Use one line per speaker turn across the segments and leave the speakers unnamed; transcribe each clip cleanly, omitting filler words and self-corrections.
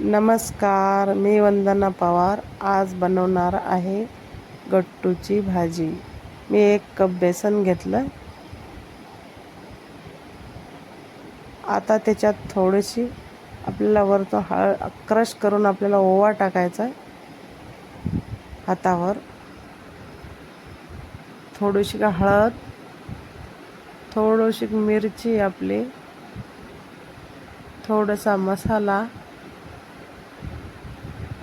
नमस्कार, मी वंदना पवार. आज बनवणार आहे गट्टूची भाजी. मी 1 कप बेसन घेतलं. आता त्याच्यात थोडीशी आपल्याला वरतून क्रश करून आपल्याला ओवा टाकायचा आहे. हातावर थोडीशी हळद, थोडीशी मिरची आपली, थोडासा मसाला,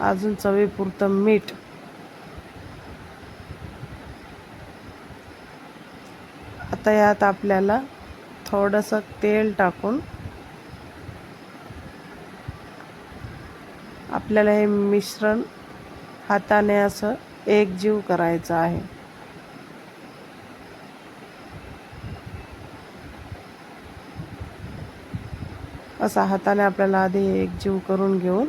अजून चवीपुरतं मीठ. आता यात आपल्याला थोडंसं तेल टाकून आपल्याला हे मिश्रण हाताने असं एकजीव करायचं आहे. असं हाताने आपल्याला आधी एकजीव करून घेऊन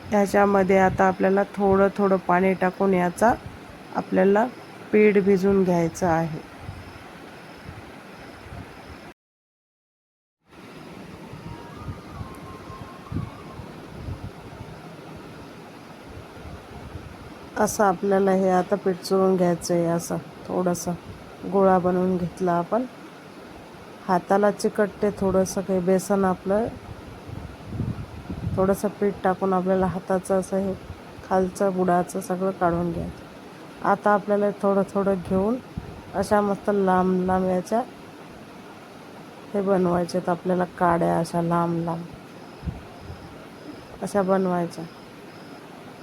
ह्याच्यामध्ये आता आपल्याला थोडं थोडं पाणी टाकून याचा आपल्याला पीठ भिजवून घ्यायचं आहे. असं आपल्याला हे आता पीठ चुरून घ्यायचं आहे. असं थोडंसं गोळा बनवून घेतला आपण. हाताला चिकटते थोडंसं काही बेसन, आपलं थोडंसं पीठ टाकून आपल्याला हाताचं असं हे खालचं बुडाचं सगळं काढून घ्यायचं. आता आपल्याला थोडं थोडं घेऊन अशा मस्त लांब लांब याच्या हे बनवायचे. तर आपल्याला काड्या अशा लांब लांब अशा बनवायच्या.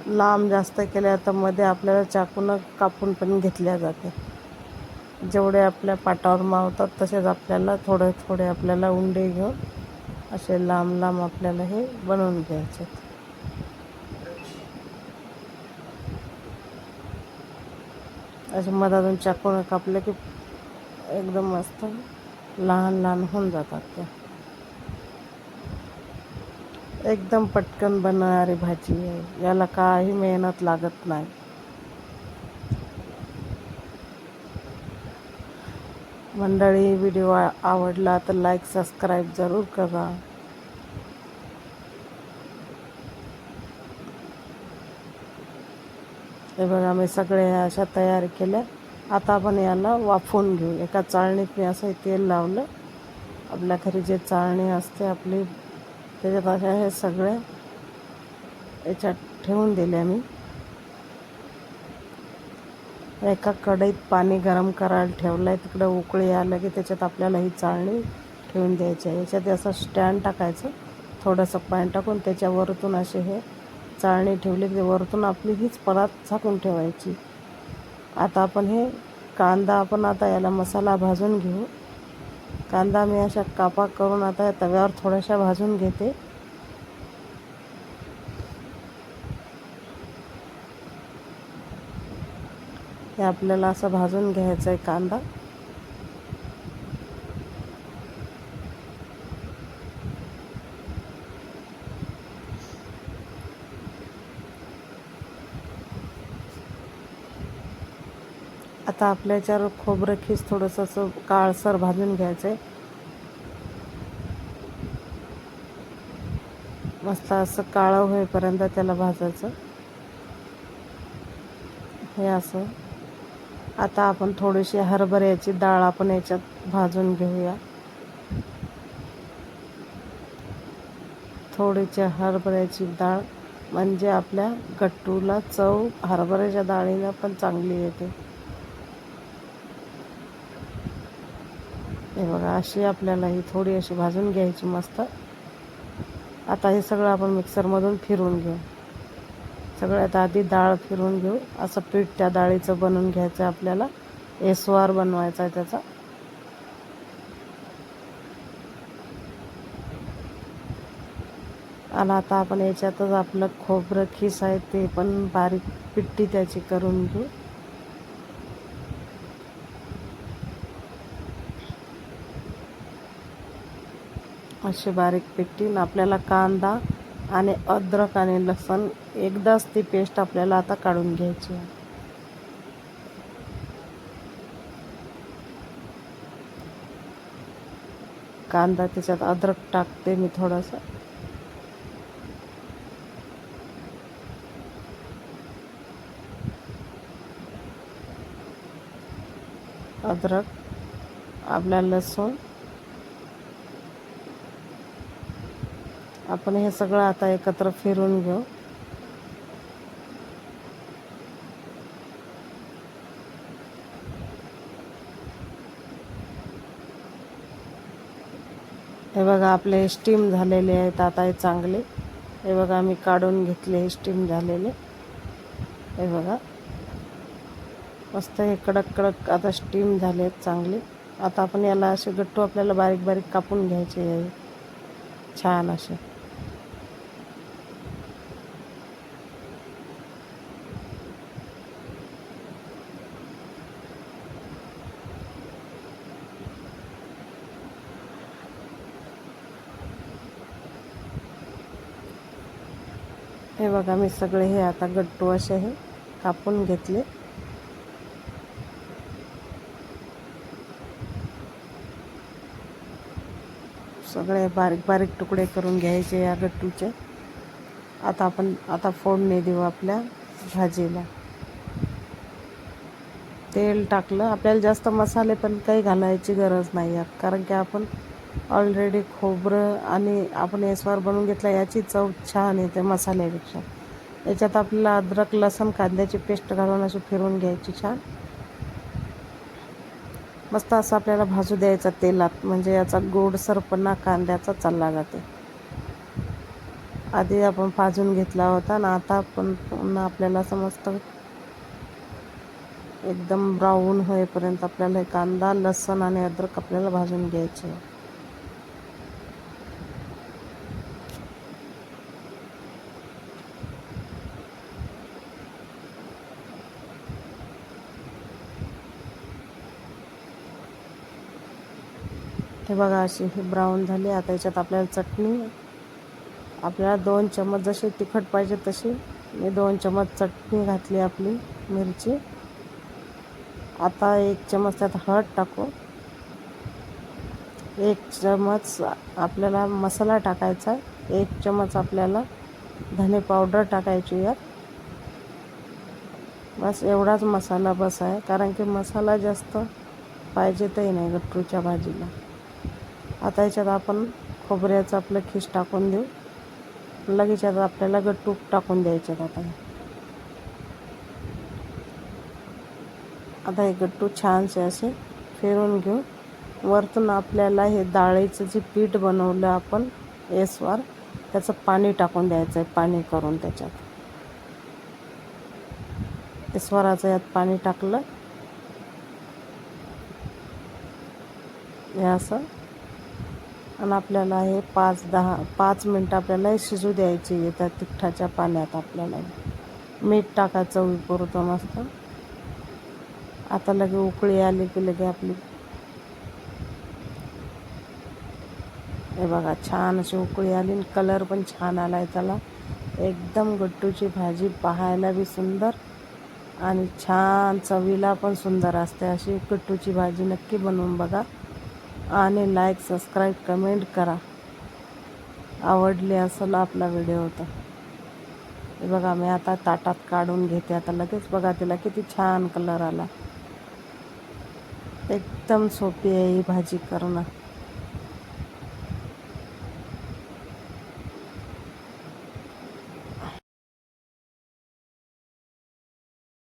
लांब जास्त केल्या तर मध्ये आपल्याला चाकून कापून पण घेतल्या जाते. जेवढे आपल्या पाटावर मावतात तसेच आपल्याला थोडे थोडे आपल्याला उंडे घेऊन असे लांब लांब आपल्याला हे बनवून घ्यायचे. असे मधातून चाकून कापले की एकदम मस्त लहान लहान होऊन जातात. त्या एकदम पटकन बनणारी भाजी आहे. याला काही मेहनत लागत नाही. मंडळी, व्हिडिओ आवडला तर लाईक सबस्क्राईब जरूर करा. हे बघा, मी सगळे अशा तयार केल्या. आता आपण याला वाफवून घेऊ. एका चाळणीत मी असं तेल लावलं. आपल्या घरी जे चाळणी असते आपली त्याच्यात अशा हे सगळे याच्यात ठेवून दिल्या. मी एका कढईत पाणी गरम करायला ठेवलं आहे. तिकडं उकळी आलं की त्याच्यात आपल्याला ही चाळणी ठेवून द्यायची आहे. याच्यात असं स्टँड टाकायचं, थोडंसं पाणी टाकून त्याच्यावरतून असे हे चाळणी ठेवली की वरतून आपली हीच परात झाकून ठेवायची. आता आपण हे कांदा, आपण आता याला मसाला भाजून घेऊ. कांदा मी अशा कापा करून आता तव्यावर थोड्याशा भाजून घेते. हे आपल्याला असं भाजून घ्यायचं आहे कांदा. आता आपल्या याच्यावर खोबरं खीस थोडंसं असं काळसर भाजून घ्यायचं आहे. मस्त असं काळं होईपर्यंत त्याला भाजायचं. हे असं. आता आपण थोडीशी हरभऱ्याची डाळ आपण याच्यात भाजून घेऊया. थोडीशी हरभऱ्याची डाळ म्हणजे आपल्या गट्टूला चव हरभऱ्याच्या डाळीनं पण चांगली येते. हे बघा, अशी आपल्याला ही थोडी अशी भाजून घ्यायची मस्त. आता हे सगळं आपण मिक्सरमधून फिरवून घेऊ. सगळ्यात आधी डाळ फिरवून घेऊ. असं पीठ त्या डाळीचं बनवून घ्यायचं आहे आपल्याला. एसवार बनवायचा आहे त्याचा. आणि आता आपण याच्यातच आपलं खोबरं खीस आहे ते पण बारीक पिट्टी त्याची करून घेऊ. अशी बारीक पिट्टी. आपल्याला कांदा आणि अद्रक आणि लसूण एकदाच ती पेस्ट आपल्याला आता काढून घ्यायची आहे. कांदा, त्याच्यात अद्रक टाकते मी थोडंसं. अद्रक, आपला लसूण. आपण हे सगळं आता एकत्र फिरून घेऊ. हे बघा आपले स्टीम झालेले आहेत आता हे चांगले. हे बघा मी काढून घेतले स्टीम झालेले. हे बघा मस्त हे कडक कडक आता स्टीम झाले आहेत चांगले. आता आपण याला असे गट्टू आपल्याला बारीक बारीक कापून घ्यायचे आहे छान असे. हे बघा मी सगळे हे आता गट्टू असे हे कापून घेतले. सगळे बारीक बारीक तुकडे करून घ्यायचे या गट्टूचे. आता फोडणी देऊ आपल्या भाजीला. तेल टाकलं. आपल्याला जास्त मसाले पण काही घालायची गरज नाही आहे, कारण की आपण ऑलरेडी खोबरं आणि आपण एस्वार बनवून घेतला. याची चव छान येते मसाल्यापेक्षा. याच्यात आपल्याला अद्रक, लसूण, कांद्याची पेस्ट घालून अशी फिरून घ्यायची छान. मस्त असं आपल्याला भाजू द्यायचा तेलात, म्हणजे याचा गोडसरपणा कांद्याचा चालला जाते. आधी आपण भाजून घेतला होता ना, आता आपण पुन्हा आपल्याला समजतं एकदम ब्राऊन होईपर्यंत आपल्याला कांदा, लसूण आणि अद्रक आपल्याला भाजून घ्यायचे. हे बघा अशी ही ब्राऊन झाली. आता याच्यात आपल्याला चटणी, आपल्याला 2 चमच जशी तिखट पाहिजे तशी मी 2 चमच चटणी घातली आपली मिरची. आता 1 चमच त्यात हळद टाकू. 1 चमच आपल्याला मसाला टाकायचा. 1 चमच आपल्याला धने पावडर टाकायची यात. बस एवढाच मसाला बस आहे, कारण की मसाला जास्त पाहिजे तरी नाही गट्टूच्या भाजीला. आता याच्यात आपण खोबऱ्याचं आपलं खीस टाकून देऊ. लगेच यात आपल्याला गट्टू टाकून द्यायचे. आता हे गट्टू छानसे असे फिरून घेऊ. वरतून आपल्याला हे डाळीचं जे पीठ बनवलं आपण एस्वार, त्याचं पाणी टाकून द्यायचं आहे. पाणी करून त्याच्यात एस्वाराचं यात पाणी टाकलं हे असं. आणि आपल्याला हे 5 मिनटं आपल्याला हे शिजू द्यायची आहे त्या तिखटाच्या पाण्यात. आपल्याला मीठ टाकायचं चवीपुरतं मस्त. आता लगे उकळी आली की लगे आपली हे बघा छान अशी उकळी आली आणि कलर पण छान आला आहे त्याला. एकदम गट्टूची भाजी पाहायला बी सुंदर आणि छान चवीला पण सुंदर असते. अशी गट्टूची भाजी नक्की बनवून बघा आणि लाईक, सबस्क्राईब, कमेंट करा. आवडली असेल आपला व्हिडिओ तर. हे बघा मी आता ताटात काढून घेते. आता लगेच बघा तिला किती छान कलर आला. एकदम सोपी आहे ही भाजी करणं.